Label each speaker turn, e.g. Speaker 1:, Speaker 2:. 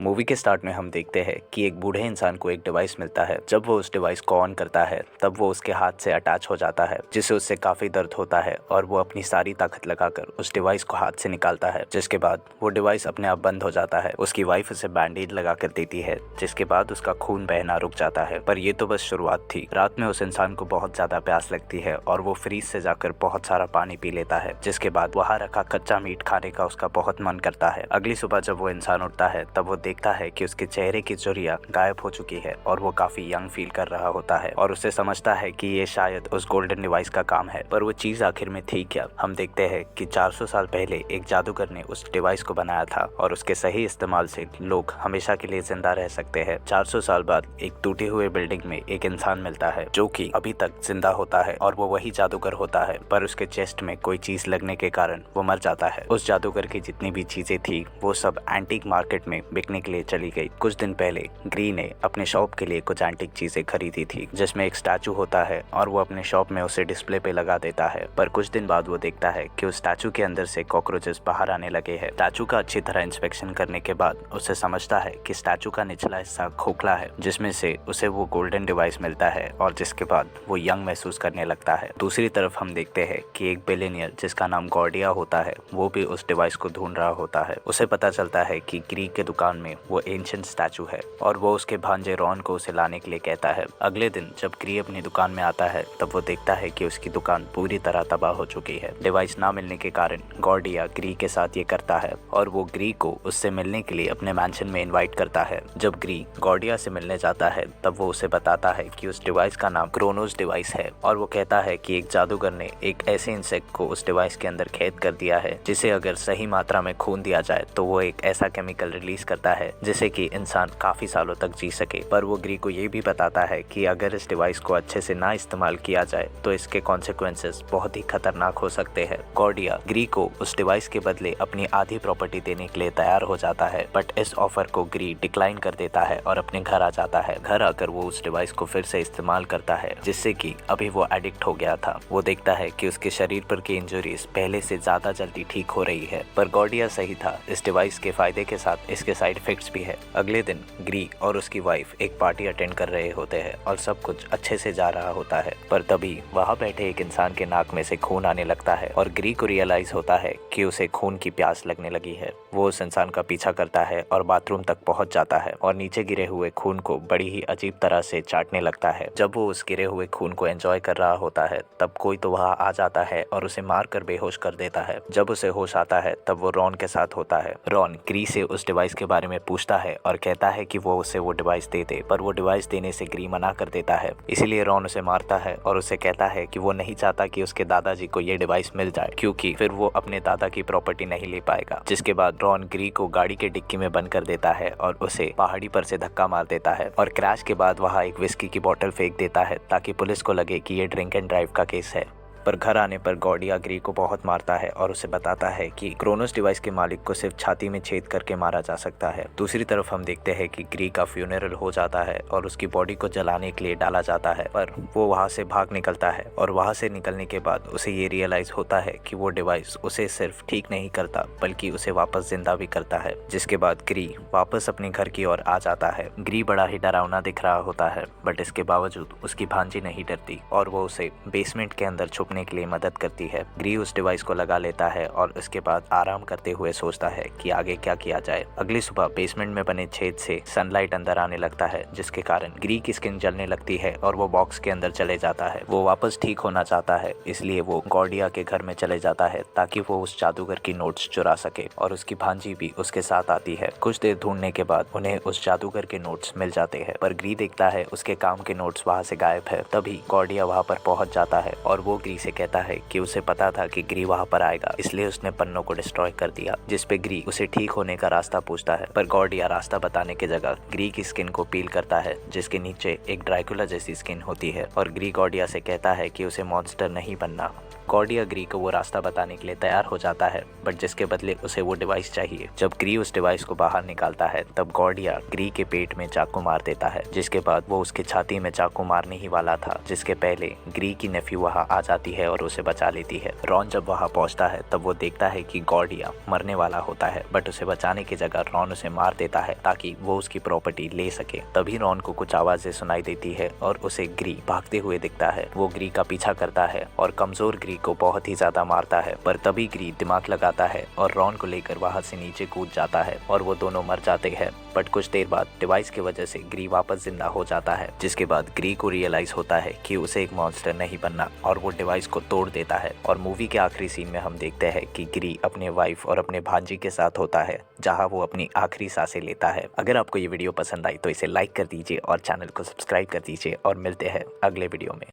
Speaker 1: Movie के start में हम देखते हैं कि एक बूढ़े इंसान को एक डिवाइस मिलता है। जब वो उस डिवाइस को ऑन करता है तब वो उसके हाथ से अटैच हो जाता है, जिससे उससे काफ़ी दर्द होता है और वो अपनी सारी ताकत लगाकर उस डिवाइस को हाथ से निकालता है। जिसके बाद वो डिवाइस अपने आप बंद हो जाता है। उसकी वाइफ उसे बैंडेज लगा कर देती है, जिसके बाद उसका खून बहना रुक जाता है। पर ये तो बस शुरुआत थी। रात में उस इंसान को बहुत ज़्यादा प्यास लगती है और वो फ्रीज से जाकर बहुत सारा पानी पी लेता है। जिसके बाद वहाँ रखा कच्चा मीट खाने का उसका बहुत मन करता है। अगली सुबह जब वो इंसान उठता है तब वो देखता है कि उसके चेहरे की झुर्रियां गायब हो चुकी है और वो काफी यंग फील कर रहा होता है और उसे समझता है कि ये शायद उस गोल्डन डिवाइस का काम है। पर वो चीज आखिर में थी क्या? हम देखते हैं कि 400 साल पहले एक जादूगर ने उस डिवाइस को बनाया था और उसके सही इस्तेमाल से लोग हमेशा के लिए जिंदा रह सकते हैं। 400 साल बाद एक टूटी हुई बिल्डिंग में एक इंसान मिलता है जो कि अभी तक जिंदा होता है और वो वही जादूगर होता है, पर उसके चेस्ट में कोई चीज लगने के कारण वो मर जाता है। उस जादूगर की जितनी भी चीजें थी वो सब एंटीक मार्केट में बिकने के लिए चली गई। कुछ दिन पहले ग्री ने अपने शॉप के लिए कुछ एंटीक चीजें खरीदी थी, जिसमें एक स्टैचू होता है और वो अपने शॉप में उसे डिस्प्ले पे लगा देता है। पर कुछ दिन बाद वो देखता है कि उस स्टैचू के अंदर से कॉकरोचेस बाहर आने लगे हैं। स्टैचू का अच्छी तरह इंस्पेक्शन करने के बाद उसे समझता है कि स्टैचू का निचला हिस्सा खोखला है, जिसमें से उसे वो गोल्डन डिवाइस मिलता है और जिसके बाद वो यंग महसूस करने लगता है। दूसरी तरफ हम देखते हैं कि एक बिलियनियर जिसका नाम गॉर्डिया होता है वो भी उस डिवाइस को ढूंढ रहा होता है। उसे पता चलता है कि ग्री के दुकान में वो एंशिएंट स्टैचू है और वो उसके भांजे रॉन को उसे लाने के लिए कहता है। अगले दिन जब ग्री अपनी दुकान में आता है तब वो देखता है कि उसकी दुकान पूरी तरह तबाह हो चुकी है। डिवाइस ना मिलने के कारण गॉर्डिया ग्री के साथ ये करता है और वो ग्री को उससे मिलने के लिए अपने मैंशन में इनवाइट करता है। जब ग्री गॉर्डिया से मिलने जाता है तब वो उसे बताता है कि उस डिवाइस का नाम क्रोनोस डिवाइस है और वो कहता है कि एक जादूगर ने एक ऐसे इंसेक्ट को उस डिवाइस के अंदर कैद कर दिया है जिसे अगर सही मात्रा में खून दिया जाए तो वो एक ऐसा केमिकल रिलीज करता है जिससे कि इंसान काफी सालों तक जी सके। पर वो ग्री को ये भी बताता है कि अगर इस डिवाइस को अच्छे से ना इस्तेमाल किया जाए तो इसके कॉन्सिक्वेंसेस बहुत ही खतरनाक हो सकते हैं। गॉर्डिया ग्री को उस डिवाइस के बदले अपनी आधी प्रॉपर्टी देने के लिए तैयार हो जाता है, बट इस ऑफर को ग्री डिक्लाइन कर देता है और अपने घर आ जाता है। घर आकर वो उस डिवाइस को फिर से इस्तेमाल करता है, जिससे कि अभी वो एडिक्ट हो गया था। वो देखता है कि उसके शरीर पर की इंजरीज पहले से ज्यादा जल्दी ठीक हो रही है। पर गॉर्डिया सही था, इस डिवाइस के फायदे के साथ इसके साइड इफेक्ट्स भी है। अगले दिन ग्री और उसकी वाइफ एक पार्टी अटेंड कर रहे होते हैं और सब कुछ अच्छे से जा रहा होता है। पर तभी वहाँ बैठे एक इंसान के नाक में से खून आने लगता है और ग्री को रियलाइज होता है कि उसे खून की प्यास लगने लगी है। वो उस इंसान का पीछा करता है और बाथरूम तक पहुंच जाता है और नीचे गिरे हुए खून को बड़ी ही अजीब तरह से चाटने लगता है। जब वो उस गिरे हुए खून को एंजॉय कर रहा होता है तब कोई तो वहाँ आ जाता है और उसे मार कर बेहोश कर देता है। जब उसे होश आता है तब वो रॉन के साथ होता है। रॉन ग्री से उस डिवाइस के बारे में पूछता है और कहता है कि वो उसे वो डिवाइस दे दे, पर वो डिवाइस देने से ग्री मना कर देता है। इसीलिए रॉन उसे मारता है और उसे कहता है कि वो नहीं चाहता कि उसके दादाजी को ये डिवाइस मिल जाए, क्योंकि फिर वो अपने दादा की प्रॉपर्टी नहीं ले पाएगा। जिसके बाद रॉन ग्री को गाड़ी के डिक्की में बंद कर देता है और उसे पहाड़ी पर से धक्का मार देता है और क्रैश के बाद वहाँ एक विस्की की बोतल फेंक देता है ताकि पुलिस को लगे कि ये ड्रिंक एंड ड्राइव का केस है। पर घर आने पर गॉर्डिया ग्री को बहुत मारता है और उसे बताता है कि क्रोनोस डिवाइस के मालिक को सिर्फ छाती में छेद करके मारा जा सकता है। दूसरी तरफ हम देखते हैं कि ग्री का फ्यूनरल हो जाता है और उसकी बॉडी को जलाने के लिए डाला जाता है, पर वो वहाँ से भाग निकलता है और वहाँ से निकलने के बाद उसे ये रियलाइज होता है कि वो डिवाइस उसे सिर्फ ठीक नहीं करता बल्कि उसे वापस जिंदा भी करता है। जिसके बाद ग्री वापस अपने घर की ओर आ जाता है। ग्री बड़ा ही डरावना दिख रहा होता है, बट इसके बावजूद उसकी भांजी नहीं डरती और वो उसे बेसमेंट के अंदर छुपने के लिए मदद करती है। ग्री उस डिवाइस को लगा लेता है और उसके बाद आराम करते हुए सोचता है कि आगे क्या किया जाए। अगली सुबह बेसमेंट में बने छेद से सनलाइट अंदर आने लगता है, जिसके कारण ग्री की स्किन जलने लगती है और वो बॉक्स के अंदर चले जाता है। वो वापस ठीक होना चाहता है, इसलिए वो गॉर्डिया के घर में चले जाता है ताकि वो उस जादूगर की नोट्स चुरा सके और उसकी भांजी भी उसके साथ आती है। कुछ देर ढूंढने के बाद उन्हें उस जादूगर के नोट्स मिल जाते हैं, पर ग्री देखता है उसके काम के नोट्स वहाँ से गायब है। तभी गॉर्डिया वहाँ पर पहुंच जाता है और वो ग्री से कहता है कि उसे पता था कि ग्री वहाँ पर आएगा, इसलिए उसने पन्नों को डिस्ट्रॉय कर दिया। जिस पे ग्री उसे ठीक होने का रास्ता पूछता है, पर गॉर्डिया रास्ता बताने के जगह ग्री की स्किन को पील करता है, जिसके नीचे एक ड्रैकुला जैसी स्किन होती है और ग्री गॉर्डिया से कहता है कि उसे मॉन्स्टर नहीं बनना। गॉर्डिया ग्री को वो रास्ता बताने के लिए तैयार हो जाता है, बट जिसके बदले उसे वो डिवाइस चाहिए। जब ग्री उस डिवाइस को बाहर निकालता है तब गॉर्डिया ग्री के पेट में चाकू मार देता है, जिसके बाद वो उसके छाती में चाकू मारने ही वाला था, जिसके पहले ग्री की नेफ्यू वहाँ आ जाती आती है और उसे बचा लेती है। रॉन जब वहाँ पहुँचता है तब वो देखता है कि गॉर्डिया मरने वाला होता है, बट उसे बचाने की जगह रॉन उसे मार देता है ताकि वो उसकी प्रॉपर्टी ले सके। तभी रॉन को कुछ आवाजें सुनाई देती है और उसे ग्री भागते हुए दिखता है। वो ग्री का पीछा करता है और कमजोर ग्री को बहुत ही ज्यादा मारता है, पर तभी ग्री दिमाग लगाता है और रॉन को लेकर वहां से नीचे कूद जाता है और वो दोनों मर जाते हैं। बट कुछ देर बाद डिवाइस की वजह से ग्री वापस जिंदा हो जाता है, जिसके बाद ग्री को रियलाइज होता है कि उसे एक मॉन्स्टर नहीं बनना और वो डिवाइस को तोड़ देता है। और मूवी के आखिरी सीन में हम देखते हैं कि ग्री अपने वाइफ और अपने भांजी के साथ होता है, जहां वो अपनी आखिरी सांसें लेता है। अगर आपको ये वीडियो पसंद आई तो इसे लाइक कर दीजिए और चैनल को सब्सक्राइब कर दीजिए और मिलते हैं अगले वीडियो में।